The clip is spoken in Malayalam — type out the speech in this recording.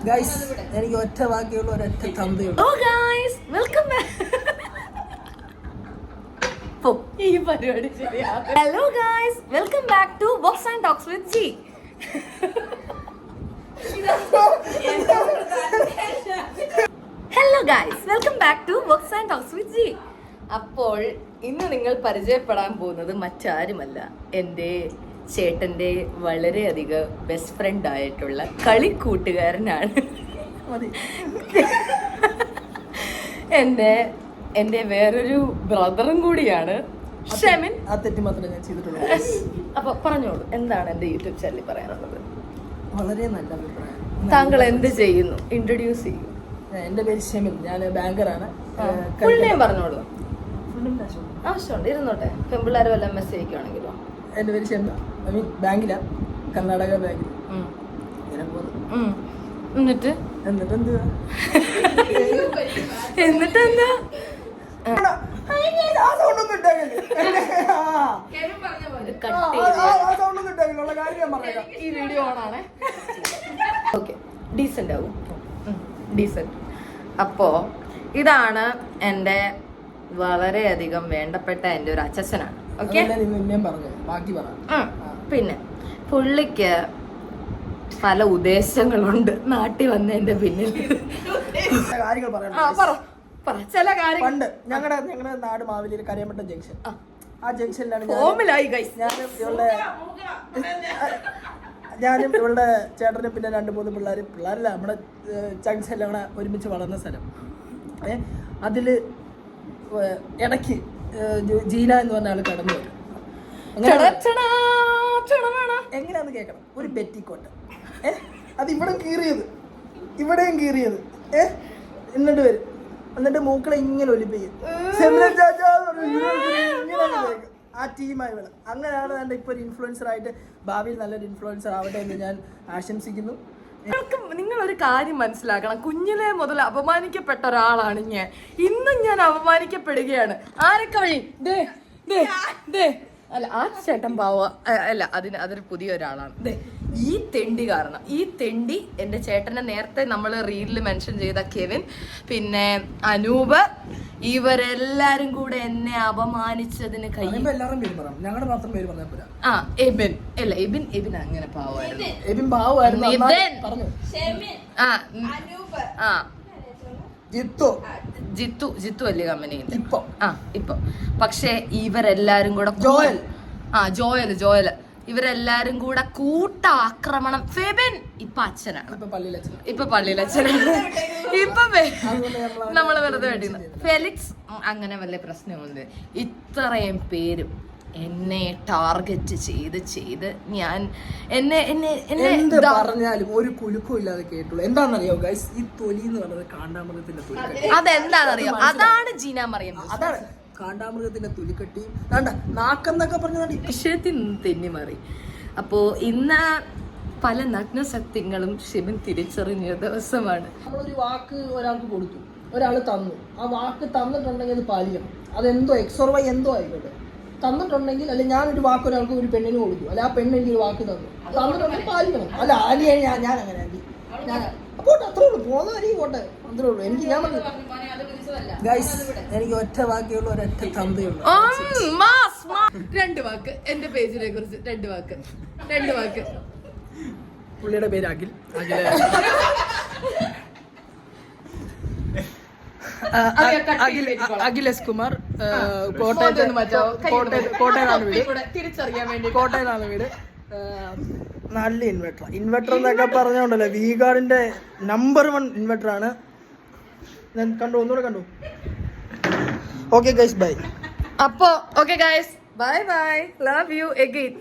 ഗൈസ് എനിക്ക് ഒറ്റ വാക്കിയുള്ള ഒരൊറ്റ തന്തയുള്ളൂ. Oh guys welcome back. ഈ പരിപാടി ശരിയാ. Hello guys welcome back to box and talks with G. Hello guys welcome back to box and talks with G. അപ്പോൾ ഇന്ന് നിങ്ങൾ പരിചയപ്പെടാൻ പോകുന്നത് മറ്റാരുമല്ല, എൻ്റെ ചേട്ടൻ്റെ വളരെയധികം ബെസ്റ്റ് ഫ്രണ്ട് ആയിട്ടുള്ള കളിക്കൂട്ടുകാരനാണ്. എൻ്റെ വേറൊരു ബ്രദറും കൂടിയാണ് ഷെമിൻ. ആ തെറ്റി മാത്രമേ ഞാൻ ചെയ്തിട്ടുള്ളൂ. അപ്പൊ പറഞ്ഞോളൂ, എന്താണ് എൻ്റെ യൂട്യൂബ് ചാനലിൽ പറയാനുള്ളത്? വളരെ നല്ല അഭിപ്രായം. താങ്കൾ എന്ത് ചെയ്യുന്നു? ഇൻട്രൊഡ്യൂസ് ചെയ്യൂ. എൻ്റെ പേര് ഷെമിൻ, ഞാൻ ബാങ്കറാണ്. ഫുൾ നെയിം പറഞ്ഞോളൂ. ആവശ്യമുണ്ട്, ഇരുന്നോട്ടെ. പെൺപിള്ളേർ വല്ല മെസ്സേജ് അയക്കുകയാണെങ്കിലോ? എൻ്റെ പേര് ഷെമിൻ, ഐ മീൻ ബാങ്കിലാ, കർണാടക ബാങ്കിൽ. ഇങ്ങനെ പോകുന്നു. എന്നിട്ട് എന്തുവാ എന്താ ഈ വീഡിയോ ഓണാണേ. ഓക്കെ, ഡീസന്റ് ആവും, ഡീസന്റ്. അപ്പോ ഇതാണ് എൻ്റെ വളരെയധികം വേണ്ടപ്പെട്ട എൻ്റെ ഒരു അച്ഛനാണ്. ഓക്കെ, പിന്നെ പുള്ളിക്ക് പല ഉദ്ദേശങ്ങളുണ്ട് നാട്ടിൽ വന്നതിന്റെ പിന്നിൽ. കാര്യങ്ങൾ ചില കാര്യം. പണ്ട് ഞങ്ങളുടെ നാട് മാവേലിയിൽ കരയമട്ടം ജംഗ്ഷൻ, ആ ജംഗ്ഷനിലാണ് ഞാനും ഇവളുടെ ചേട്ടനും പിന്നെ 2-3 പിള്ളേരല്ല, നമ്മുടെ ജംഗ്ഷനിൽ ഒരുമിച്ച് വളർന്ന സ്ഥലം. അതില് ഇടയ്ക്ക് ജീന എന്ന് പറഞ്ഞ ആള് കടന്നു വരും. എങ്ങനെയാന്ന് കേൾക്കണം. ഒരു ബെറ്റിക്കോട്ട്, അത് ഇവിടെയും കീറിയത് എന്നിട്ട് വരും. എന്നിട്ട് മൂക്കളെ ഇങ്ങനെ ഒലിപ്പിക്കും. ആ ടീമായി വേണം. അങ്ങനെയാണ് എൻ്റെ ഇപ്പൊ ഒരു ഇൻഫ്ലുവൻസർ ആയിട്ട്, ഭാവിയിൽ നല്ലൊരു ഇൻഫ്ലുവൻസർ ആവട്ടെ എന്ന് ഞാൻ ആശംസിക്കുന്നു. നിങ്ങളൊരു കാര്യം മനസ്സിലാക്കണം, കുഞ്ഞിലെ മുതൽ അപമാനിക്കപ്പെട്ട ഒരാളാണ് ഞാൻ. ഇന്നും ഞാൻ അപമാനിക്കപ്പെടുകയാണ്. ആരൊക്കെ വഴി അല്ല, ആ ചേട്ടൻ പാവ അല്ല, അതൊരു പുതിയ ഒരാളാണ്. ഈ തെണ്ടി കാരണം, ഈ തെണ്ടി എൻ്റെ ചേട്ടനെ നേരത്തെ നമ്മൾ റീലിൽ മെൻഷൻ ചെയ്ത കെവിൻ, പിന്നെ അനൂപ്, ഇവരെല്ലാരും കൂടെ എന്നെ അപമാനിച്ചതിന് എബിൻ അങ്ങനെ പാവമായിരുന്നു. ജിത്തു വലിയ കമ്പനിയിൽ ഇപ്പൊ. പക്ഷെ ഇവരെല്ലാരും കൂടെ ജോയൽ ഇവരെല്ലാരും കൂടെ കൂട്ടാക്രമണം. ഫെബിൻ ഇപ്പൊ അച്ഛനാണ്, ഇപ്പൊ പള്ളിയിലച്ഛനാണ്. ഇപ്പൊ നമ്മള് വെറുതെ വേണ്ടിയിരുന്നു. ഫെലിക്സ് അങ്ങനെ വല്ല പ്രശ്നമുണ്ട്. ഇത്രയും പേരും എന്നെ ടാർഗറ്റ് ചെയ്ത് ഞാൻ എന്നെ പറഞ്ഞാലും ഒരു കുലുക്കും ഇല്ലാതെ കേട്ടുള്ളൂ. എന്താണെന്നറിയോ ഗൈസ്, ഈ തൊലി എന്ന് പറയുന്നത് കാണ്ടാമൃഗത്തിന്റെ തൊലി. അതെന്താണെന്നറിയോ? അതാണ് ജീന മറിയം. അതാണ് കാണ്ടാമൃഗത്തിന്റെ തൊലിക്കട്ടി. നാക്കെന്നൊക്കെ പറഞ്ഞ വിഷയത്തിൽ തെന്നി മാറി. അപ്പോ ഇന്ന് പല നഗ്ന സത്യങ്ങളും ഷെമിൻ തിരിച്ചറിഞ്ഞ ദിവസമാണ്. നമ്മളൊരു വാക്ക് ഒരാൾക്ക് കൊടുത്തു, ഒരാൾ തന്നു. ആ വാക്ക് തന്നിട്ടുണ്ടെങ്കിൽ അത് പാലിക്കണം. അതെന്തോ എക്സോർവൈ എന്തോ ആയിക്കോട്ടെ, തന്നിട്ടുണ്ടെങ്കിൽ. അല്ലെ ഞാനൊരു വാക്ക് ഒരാൾക്ക് ഒരു പെണ്ണിന് കൊടുത്തു, അല്ലെ ആ പെണ്ണ് എനിക്കൊരു വാക്ക് തന്നിട്ടുണ്ടെങ്കിൽ പാലിക്കണം. അല്ല ആലിയ ഞാൻ അങ്ങനെ ഞാൻ പോട്ടെ, അത്രേ ഉള്ളൂ. പോകുന്ന കാര്യം പോട്ടെ, അത്രേ ഉള്ളൂ. എനിക്ക് എനിക്ക് ഒറ്റ വാക്കിയുള്ള ഒരൊറ്റ തന്തയുള്ളൂ. 2 വാക്ക് എന്റെ പേജിനെ കുറിച്ച്, 2 വാക്ക്. പുള്ളിയുടെ പേര് അഖിൽ. അഖിൽ എസ് കുമാർ, കോട്ടയത്താണ് വീട്. നല്ല ഇൻവെർട്ടർ എന്നൊക്കെ പറഞ്ഞോണ്ടല്ലോ, വി ഗാർഡിന്റെ നമ്പർ 1 ഇൻവെർട്ടർ ആണ്. കണ്ടു, ഒന്നുകൂടെ കണ്ടു. Okay guys, bye. അപ്പോ okay guys, bye, love you again.